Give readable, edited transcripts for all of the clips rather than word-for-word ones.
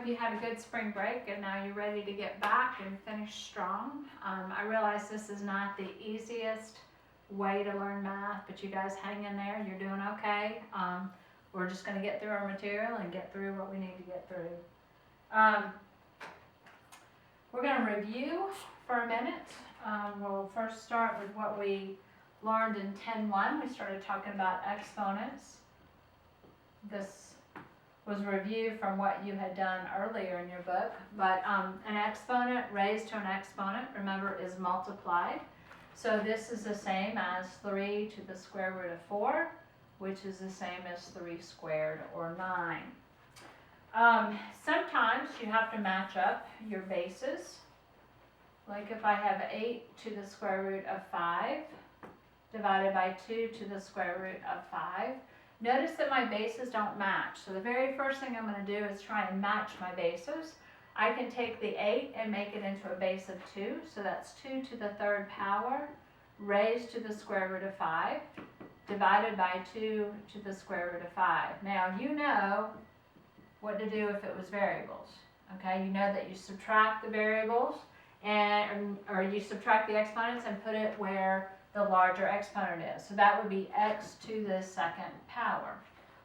you had a good spring break and now you're ready to get back and finish strong. I realize this is not the easiest way to learn math, but you guys hang in there. You're doing okay. We're just going to get through our material and get through what we need to get through. We're going to review for a minute. We'll first start with what we learned in 10.1. We started talking about exponents. This was a review from what you had done earlier in your book, but an exponent raised to an exponent, remember, is multiplied. So this is the same as 3 to the square root of 4, which is the same as 3 squared, or 9. Sometimes you have to match up your bases. Like if I have 8 to the square root of 5 divided by 2 to the square root of 5. Notice that my bases don't match. So the very first thing I'm going to do is try and match my bases. I can take the 8 and make it into a base of 2. So that's 2 to the third power raised to the square root of 5 divided by 2 to the square root of 5. Now you know what to do if it was variables. Okay, you know that you subtract the variables or you subtract the exponents and put it where the larger exponent is. So that would be x to the second power.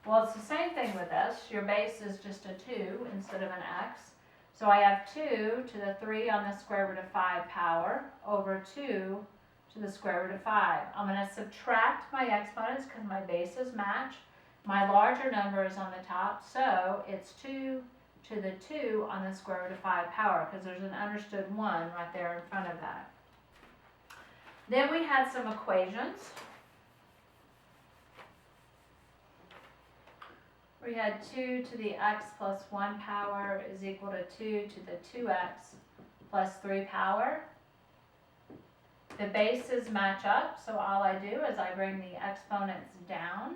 Well, it's the same thing with this. Your base is just a 2 instead of an x. So I have 2 to the 3 on the square root of 5 power over 2 to the square root of 5. I'm going to subtract my exponents because my bases match. My larger number is on the top, so it's 2 to the 2 on the square root of 5 power because there's an understood 1 right there in front of that. Then we had some equations. We had 2 to the x plus 1 power is equal to 2 to the 2x plus 3 power. The bases match up, so all I do is I bring the exponents down.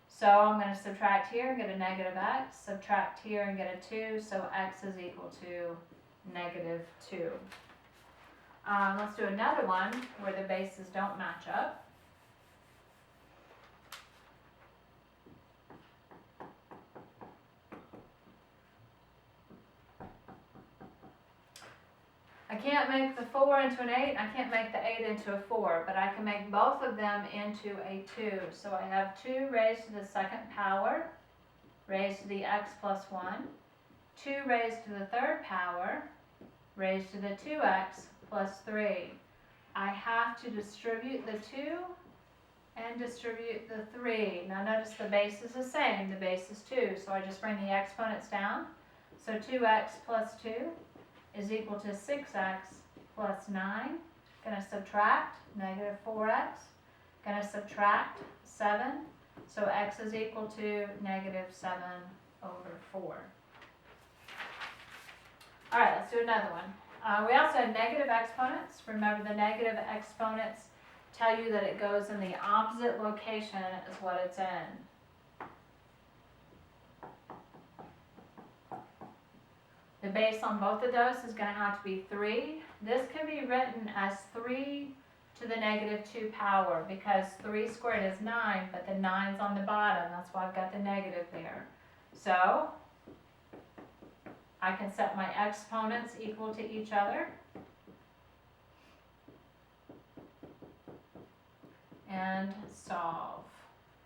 So I'm going to subtract here and get a negative x, subtract here and get a 2, so x is equal to negative 2. Let's do another one where the bases don't match up. I can't make the 4 into an 8, I can't make the 8 into a 4, but I can make both of them into a 2. So I have 2 raised to the second power, raised to the x plus 1, 2 raised to the third power, raised to the 2x plus 3. I have to distribute the 2 and distribute the 3. Now notice the base is the same, the base is 2, so I just bring the exponents down. So 2x plus 2 is equal to 6x plus 9. Going to subtract negative 4x. Going to subtract 7. So x is equal to negative 7 over 4. All right, let's do another one. We also have negative exponents. Remember, the negative exponents tell you that it goes in the opposite location as what it's in. The base on both of those is going to have to be 3. This can be written as 3 to the negative 2 power because 3 squared is 9, but the 9's on the bottom. That's why I've got the negative there. So I can set my exponents equal to each other. And solve.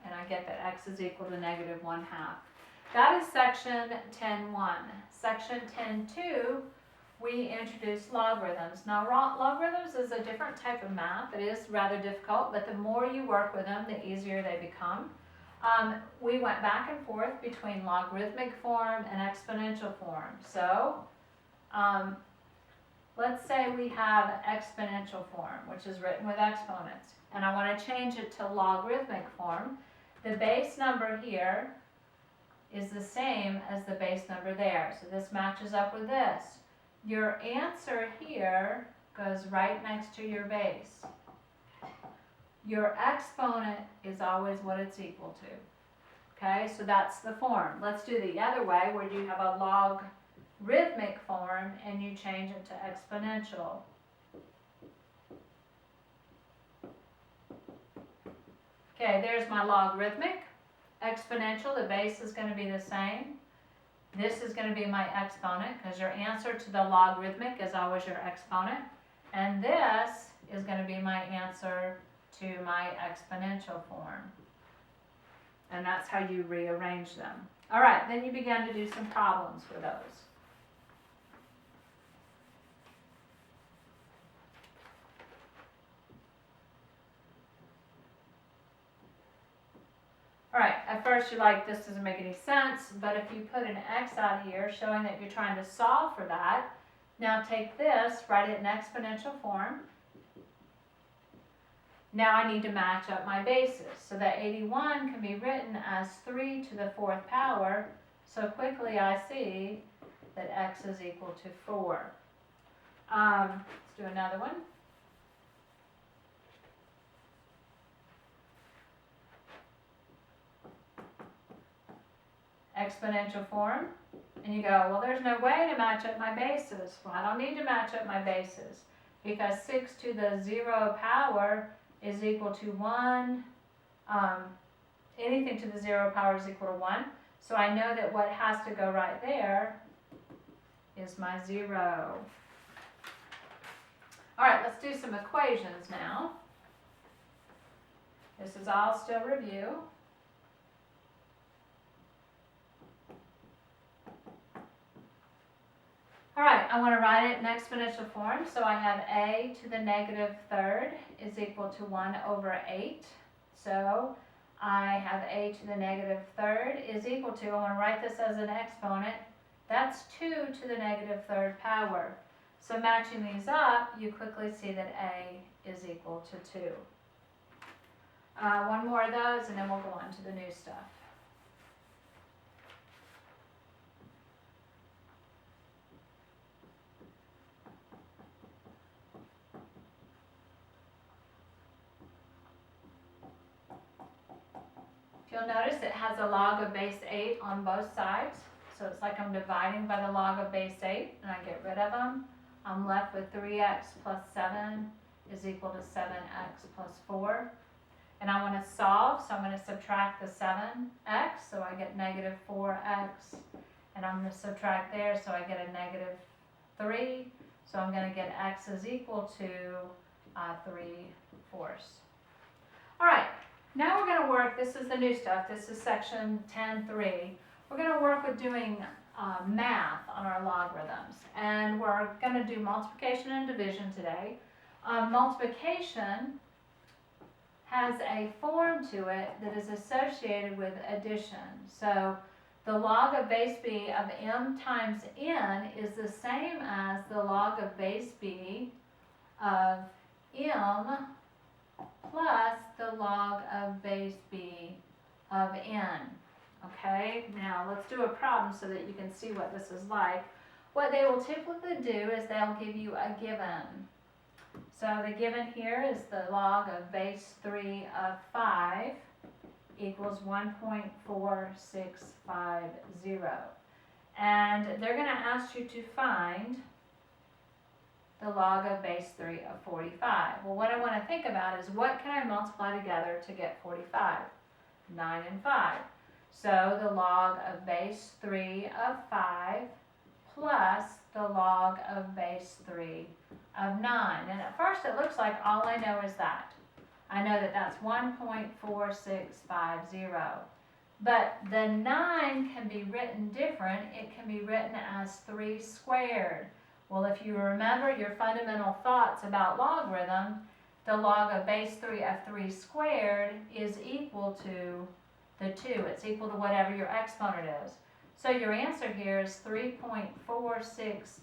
And I get that x is equal to negative 1/2. That is section 10.1. Section 10.2, we introduced logarithms. Now, logarithms is a different type of math. It is rather difficult, but the more you work with them, the easier they become. We went back and forth between logarithmic form and exponential form. So, let's say we have exponential form, which is written with exponents, and I want to change it to logarithmic form. The base number here is the same as the base number there. So this matches up with this. Your answer here goes right next to your base. Your exponent is always what it's equal to. Okay, so that's the form. Let's do the other way where you have a logarithmic form and you change it to exponential. Okay, there's my logarithmic. exponential, the base is going to be the same. This is going to be my exponent because your answer to the logarithmic is always your exponent. And this is going to be my answer to my exponential form. And that's how you rearrange them. All right, then you begin to do some problems for those. All right, at first you're like, this doesn't make any sense, but if you put an X out here showing that you're trying to solve for that, now take this, write it in exponential form. Now I need to match up my bases. So that 81 can be written as 3 to the 4th power. So quickly I see that X is equal to 4. Let's do another one. Exponential form, and you go, well, there's no way to match up my bases. Well, I don't need to match up my bases because 6 to the 0 power is equal to 1. Anything to the 0 power is equal to 1. So I know that what has to go right there is my 0. All right, let's do some equations now. This is all still review. All right, I want to write it in exponential form, so I have a to the negative 3rd is equal to 1 over 8. So I have a to the negative 3rd is equal to, I want to write this as an exponent, that's 2 to the negative 3rd power. So matching these up, you quickly see that a is equal to 2. One more of those, and then we'll go on to the new stuff. You'll notice it has a log of base 8 on both sides. So it's like I'm dividing by the log of base 8, and I get rid of them. I'm left with 3x plus 7 is equal to 7x plus 4. And I want to solve, so I'm going to subtract the 7x, so I get negative 4x. And I'm going to subtract there, so I get a negative 3. So I'm going to get x is equal to 3/4. All right. Now we're going to work, this is the new stuff, this is section 10.3. We're going to work with doing math on our logarithms. And we're going to do multiplication and division today. Multiplication has a form to it that is associated with addition. So the log of base b of m times n is the same as the log of base b of m plus the log of base b of n. Okay, now let's do a problem so that you can see what this is like. What they will typically do is they'll give you a given. So the given here is the log of base 3 of 5 equals 1.4650. And they're going to ask you to find the log of base 3 of 45. Well, what I want to think about is what can I multiply together to get 45? 9 and 5. So the log of base 3 of 5 plus the log of base 3 of 9. And at first it looks like all I know is that. I know that that's 1.4650. But the 9 can be written different. It can be written as 3 squared. Well, if you remember your fundamental thoughts about logarithm, the log of base 3 of 3 squared is equal to the 2. It's equal to whatever your exponent is. So your answer here is 3.4650.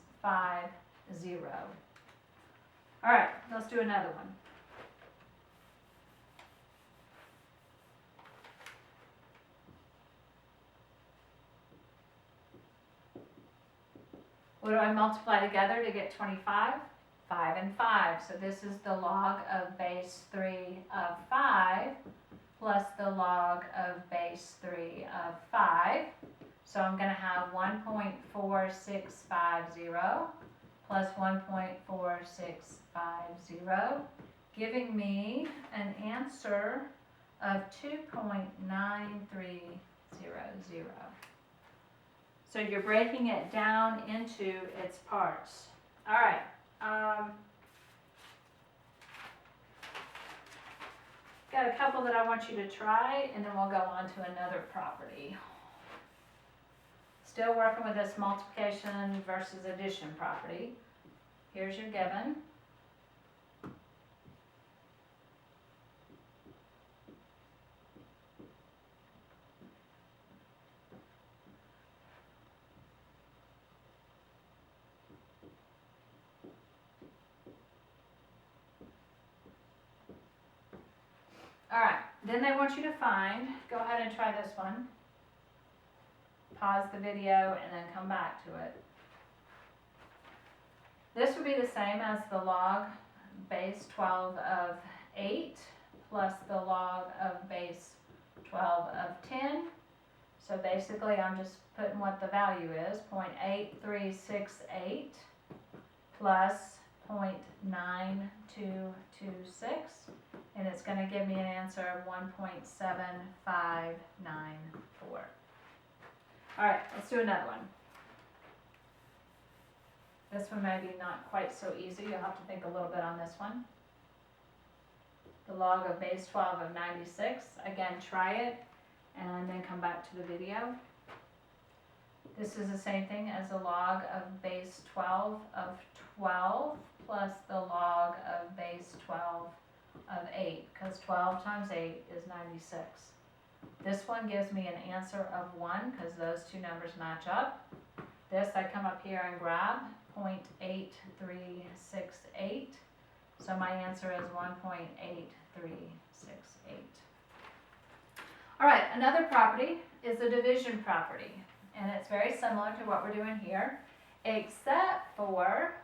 All right, let's do another one. What do I multiply together to get 25? 5 and 5. So this is the log of base 3 of 5 plus the log of base 3 of 5. So I'm going to have 1.4650 plus 1.4650, giving me an answer of 2.9300. So you're breaking it down into its parts. All right. Got a couple that I want you to try, and then we'll go on to another property. Still working with this multiplication versus addition property. Here's your given. All right, then they want you to find, go ahead and try this one. Pause the video and then come back to it. This would be the same as the log base 12 of 8 plus the log of base 12 of 10. So basically I'm just putting what the value is, 0.8368 plus 0.9226, and it's going to give me an answer of 1.7594. All right, let's do another one. This one may be not quite so easy. You'll have to think a little bit on this one. The log of base 12 of 96. Again, try it and then come back to the video. This is the same thing as the log of base 12 of 12 plus the log of base 12 of 8, because 12 times 8 is 96. This one gives me an answer of 1 because those two numbers match up. This I come up here and grab 0.8368. So my answer is 1.8368. All right, another property is the division property. And it's very similar to what we're doing here, except for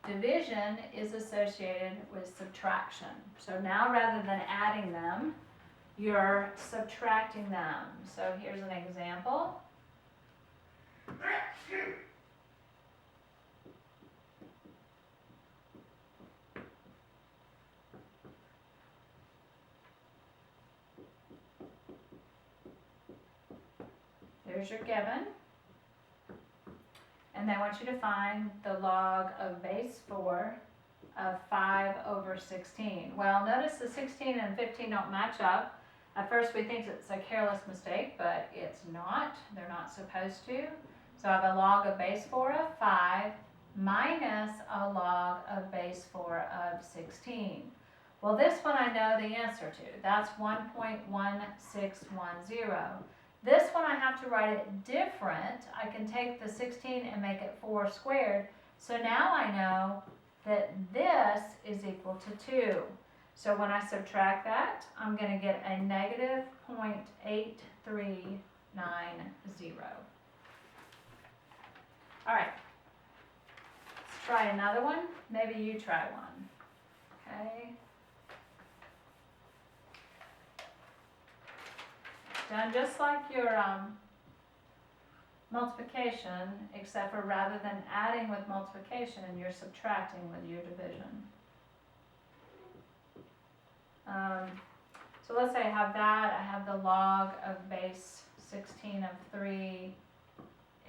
division is associated with subtraction. So now rather than adding them, you're subtracting them. So here's an example. There's your given. And they want you to find the log of base 4 of 5 over 16. Well, notice the 16 and 15 don't match up. At first we think it's a careless mistake, but it's not. They're not supposed to. So I have a log of base 4 of 5 minus a log of base 4 of 16. Well, this one I know the answer to. That's 1.1610. This one I have to write it different. I can take the 16 and make it 4 squared. So now I know that this is equal to 2. So when I subtract that, I'm going to get a negative 0.8390. All right, let's try another one. Maybe you try one. Okay. Done just like your multiplication, except for rather than adding with multiplication, you're subtracting with your division. So let's say I have that. I have the log of base 16 of 3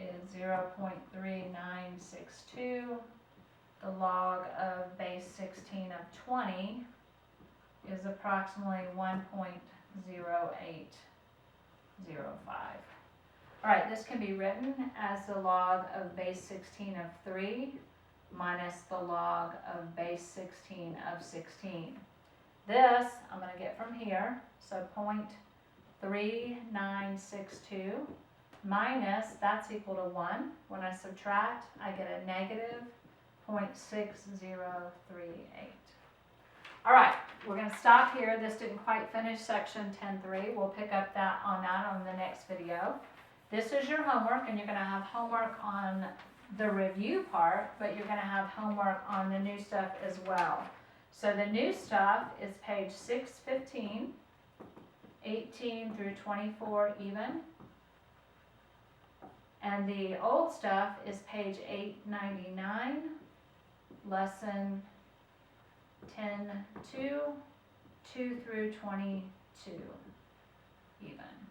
is 0.3962. The log of base 16 of 20 is approximately 1.0805. All right, this can be written as the log of base 16 of 3 minus the log of base 16 of 16. This I'm going to get from here, so 0.3962 minus, that's equal to 1. When I subtract, I get a negative 0.6038. All right, we're going to stop here. This didn't quite finish section 10.3. We'll pick up on the next video. This is your homework, and you're going to have homework on the review part, but you're going to have homework on the new stuff as well. So the new stuff is page 615, 18 through 24 even. And the old stuff is page 899, lesson 10, 2, 2 through 22 even.